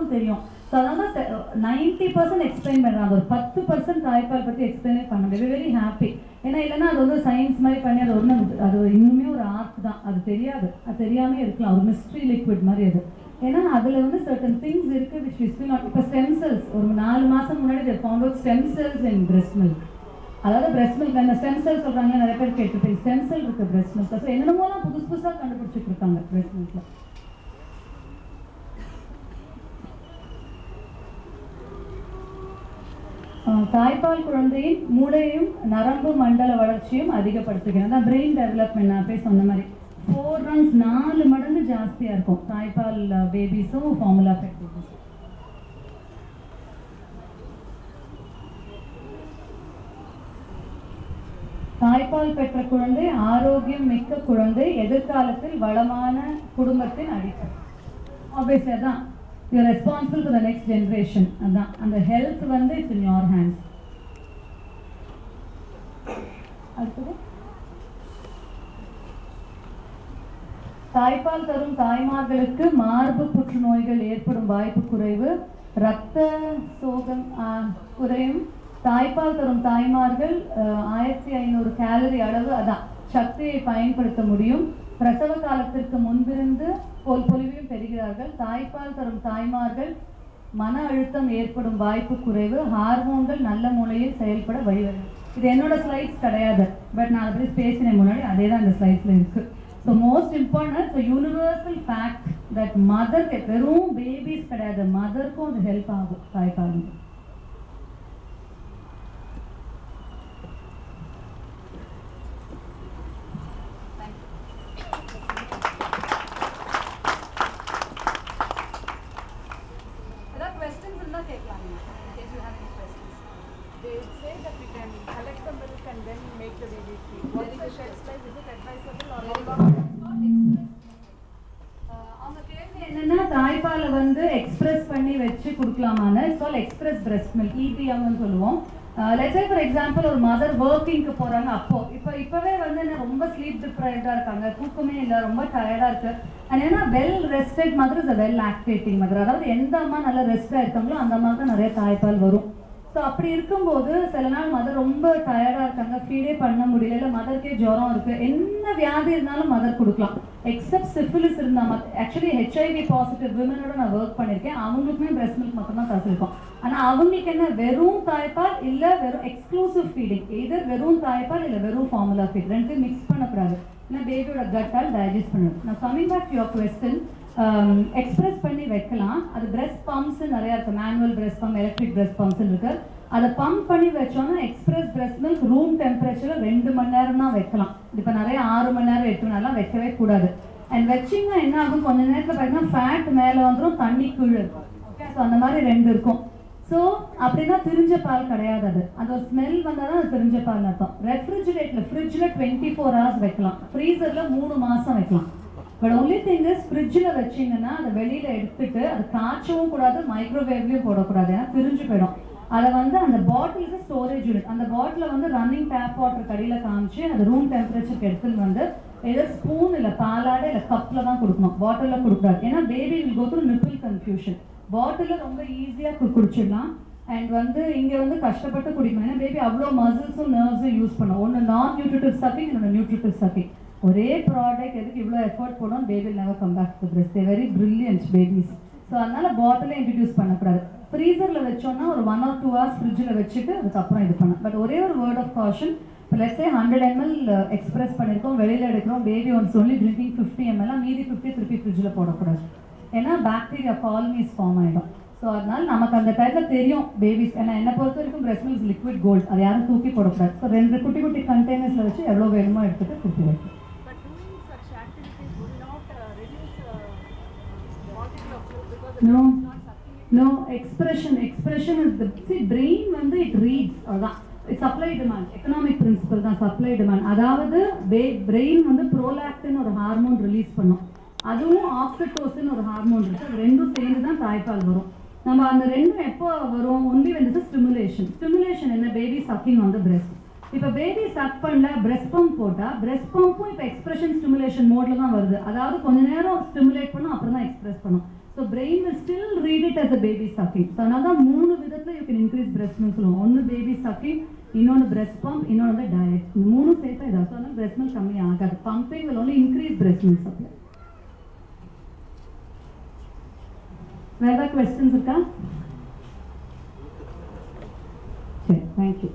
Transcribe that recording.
அவங்களுக்கும் தெரியும். ஸோ அதனால 90% எக்ஸ்பிளைன் பண்ணுறாங்க, ஒரு 10% தாய்ப்பால் பற்றி எக்ஸ்பிளைனே பண்ண முடியாது. Very happy. ஏன்னா இல்லைன்னா அது வந்து சயின்ஸ் மாதிரி பண்ணி அது ஒன்றும் அது இன்னுமே ஒரு ஆர்ட் தான், அது தெரியாது, அது தெரியாமல் இருக்கலாம், ஒரு மிஸ்ட்ரி லிக்விட் மாதிரி அது. ஏன்னா அதில் வந்து சர்டன் திங்ஸ் இருக்குது விச் வி ஸ்டில் நாட். இப்போ ஸ்டெம் செல்ஸ் ஒரு 4 மாதம் முன்னாடி they found out stem cells in breast milk. அதாவது பிரெஸ்ட் மில்க் அந்த ஸ்டெம் செல் சொல்கிறாங்க, நிறைய பேர் கேட்டுருப்பீங்க, ஸ்டெம் செல் இருக்குது பிரெஸ்ட் மில்க். ஸோ என்னென்னமோலாம் புதுசாக கண்டுபிடிச்சிட்டு இருக்காங்க பிரெஸ்ட் மில்கில். தாய்ப்பால் குழந்தையின் மூளையும் நரம்பு மண்டல வளர்ச்சியும் அதிகப்படுத்துகிறது. அதான் பிரெயின் டெவலப்மெண்ட் நான் போய் சொன்ன மாதிரி 4 runs 4 மடங்கு ஜாஸ்தியாக இருக்கும் தாய்ப்பால் பேபிஸும் ஃபார்முலா ஃபெட் பேபிஸும். தாய்ப்பால் பெற்ற குழந்தை ஆரோக்கியம் மிக்க குழந்தை, எதிர்காலத்தில் வளமான குடும்பத்தின் அடிப்படை. ஆப்வியஸ்லி அதான் you are responsible for the next generation. அதான் அந்த ஹெல்த் வந்து இட்ஸ் இன் யோர் ஹேண்ட்ஸ். அடுத்தது தாய்ப்பால் தரும் தாய்மார்களுக்கு மார்பு புற்றுநோய்கள் ஏற்படும் வாய்ப்பு குறைவு, இரத்த சோகம் குறையும். தாய்ப்பால் தரும் தாய்மார்கள் 1500 கேலரி அளவு அதான் சக்தியை பயன்படுத்த முடியும். பிரசவ காலத்திற்கு முன்பிருந்து பொலிவையும் பெறுகிறார்கள். தாய்ப்பால் தரும் தாய்மார்கள் மன அழுத்தம் ஏற்படும் வாய்ப்பு குறைவு, ஹார்மோன்கள் நல்ல முறையில் செயல்பட வழிவகுக்கும். இது என்னோட ஸ்லைட்ஸ் கிடையாது, பட் நான் அப்படி பேசினேன் முன்னாடி, அதே தான் இந்த ஸ்லைட்ஸில் இருக்கு. So most important so universal fact that மதருக்கு வெறும் பேபிஸ் கிடையாது, மதருக்கும் அது ஹெல்ப் ஆகும் தாய்ப்பால். They say that we can collect the milk and then make the baby feed. What's the shelf life? Is it advisable or how long? அவங்க கேள்வி என்னன்னா தாய்ப்பாலை வந்து எக்ஸ்பிரஸ் பண்ணி வச்சு கொடுக்கலாமான்னு. It's call express breast milk, EPMன்னு சொல்லுவோம். லெட்ஸ் சே ஃபார் எக்ஸாம்பிள் ஒரு மதர் ஒர்க்கிங்க்கு போறாங்க, இப்போவே வந்து என்ன ரொம்ப ஸ்லீப் டிப்ரைவ்டாக இருக்காங்க, தூக்கமே இல்லை, ரொம்ப டயர்டாக இருக்கு. அது ஏன்னா well rested mother is a well activating mother. அதாவது எந்த அம்மா நல்லா ரெஸ்டாக இருக்காங்களோ அந்த அம்மா தான் நிறைய தாய்ப்பால் வரும். ஸோ அப்படி இருக்கும்போது சில நாள் மதர் ரொம்ப டயர்டாக இருக்காங்க, ஃபீடே பண்ண முடியல, இல்லை மதருக்கே ஜுரம் இருக்குது, என்ன வியாதி இருந்தாலும் மதர் கொடுக்கலாம். எக்ஸப்ட் சிஃபிலிஸ் இருந்தால் ஆக்சுவலி HIV பாசிட்டிவ் விமனோட நான் ஒர்க் பண்ணியிருக்கேன், அவங்களுக்குமே பிரெஸ்ட் மில்க் மட்டும்தான் தசிருக்கோம். ஆனால் அவங்களுக்கு என்ன வெறும் தாய்ப்பால் இல்லை வெறும் எக்ஸ்க்ளூசிவ் ஃபீடிங், எதர் வெறும் தாய்ப்பால் இல்லை வெறும் ஃபார்முலா ஃபீட், ரெண்டு மிக்ஸ் பண்ணக்கூடாது, இல்லை பேபியோட கட்டால் டைஜஸ்ட் பண்ணணும். நான் coming back to your question, express பண்ணி வைக்கலாம். அது பிரெஸ்ட் பம்ப்ஸ் நிறையா இருக்குது, manual breast pump, electric breast pumps இருக்குது. அதை பம்ப் பண்ணி வச்சோன்னா எக்ஸ்பிரஸ் பிரெஸ்ட் மில்க் ரூம் டெம்பரேச்சரில் 2 மணி நேரம் தான் வைக்கலாம். இப்போ நிறைய 6 மணி நேரம் 8 மணி நேரம்லாம் வைக்கவே கூடாது. அண்ட் வச்சிங்கன்னா என்ன ஆகும், கொஞ்சம் நேரத்தில் பார்த்தீங்கன்னா ஃபேட் மேலே வந்துடும், தண்ணி கீழே இருக்கும். ஓகே, ஸோ அந்த மாதிரி 2 இருக்கும். ஸோ அப்படின்னா திரிஞ்ச பால் கிடையாது, அது ஒரு ஸ்மெல் வந்தால் தான் அது திரிஞ்ச பால் அர்த்தம். ரெஃப்ரிஜிரேட்டரில் ஃப்ரிட்ஜில் 24 hours வைக்கலாம், ஃப்ரீசரில் 3 மாதம் வைக்கலாம். பட் ஒன்லி திங் இஸ் ஃப்ரிட்ஜில் வச்சிங்கன்னா அதை வெளியில் எடுத்துட்டு அது காய்ச்சவும் கூடாது, மைக்ரோவேவ்லையும் போடக்கூடாது, ஏன்னா திரிஞ்சு போயிடும். அதை வந்து அந்த பாட்டிலுக்கு ஸ்டோரேஜ் யூனிட், அந்த பாட்டிலை வந்து ரன்னிங் டேப் வாட்டர் கடியில் காமிச்சு அந்த ரூம் டெம்பரேச்சருக்கு எடுத்துன்னு வந்து ஏதோ ஸ்பூன் இல்லை பாலாடை இல்லை கப்பில் தான் கொடுக்கணும், பாட்டிலில் கொடுக்கூடாது. ஏன்னா baby will go through nipple confusion. பாட்டிலில் ரொம்ப ஈஸியாக குடிச்சிடலாம். அண்ட் வந்து இங்கே வந்து கஷ்டப்பட்டு குடிக்கணும், ஏன்னா பேபி அவ்வளோ மசில்ஸும் நர்வ்ஸும் யூஸ் பண்ணும். ஒன்று நான் நியூட்ரிட்டிவ் சக்கிங், இன்னொன்று நியூட்ரிட்டிவ் சக்கிங். ஒரே ப்ராடக்ட் எதுக்கு இவ்வளோ எஃபர்ட் போடணும், baby never come back to breast, they very brilliant babies. So அதனால் பாட்டிலே இன்ட்ரடியூஸ் பண்ணக்கூடாது. ஃப்ரீசரில் வச்சோன்னா ஒரு 1 or 2 hours ஃப்ரிட்ஜில் வச்சுட்டு அதுக்கப்புறம் இது பண்ணலாம். பட் ஒரே ஒரு வேர்ட் ஆஃப் காஷன், இப்போ லெட்ஸ் சே 100 ml எக்ஸ்பிரஸ் பண்ணியிருக்கோம், வெளியில் எடுக்கிறோம், baby once only drinking 50 ml, மீதி 50 திருப்பி ஃப்ரிட்ஜில் போடக்கூடாது, ஏன்னா பாக்டீரியா காலனிஸ் ஃபார்ம் ஆகிடும். ஸோ அதனால் நமக்கு அந்த டைத்தில் தெரியும் பேபிஸ், ஏன்னா என்னை பொறுத்த வரைக்கும் பிரெஸ்ட் மில்க் லிக்விட் கோல்டு, அது யாரும் தூக்கி போடக்கூடாது. ஸோ 2 குட்டி குட்டி கண்டெய்னர்ஸில் வச்சு எவ்வளோ வேணுமோ எடுத்துகிட்டு திருப்பி வைக்கும். No, expression is the, see, brain வந்து it reads, அதான் supply demand, economic principle தான் supply demand. அதாவது brain வந்து prolactin ஒரு ஹார்மோன் ரிலீஸ் பண்ணும், அதுவும் ஆக்சிடோசின் ஒரு ஹார்மோன் இருக்குது, அது ரெண்டும் சேர்ந்து தான் தாய்ப்பால் வரும். நம்ம அந்த ரெண்டும் எப்போ வரும், only when this is stimulation என்ன, baby sucking on the breast. இப்போ பேபி சக் பண்ணல, பிரெஸ்ட் பம்ப் போட்டால் பிரெஸ்ட் பம்பும் இப்போ எக்ஸ்பிரஷன் ஸ்டிமுலேஷன் மோடில் தான் வருது. அதாவது கொஞ்ச நேரம் ஸ்டிமுலேட் பண்ணும், அப்புறம் தான் எக்ஸ்பிரஸ் பண்ணும். So brain will still read it as a baby sucking. So another மூணு விதத்துல you can increase breast milk சொல்லுவோம். ஒன்னு baby sucking, இன்னொன்னு breast pump, இன்னொன்னு diet. மூணு சேர்த்தா இதா. So அதனால breast milk கம்மி ஆகாது. Pumping will only increase breast milk supply. வேற questions இருக்கா? சரி, thank you.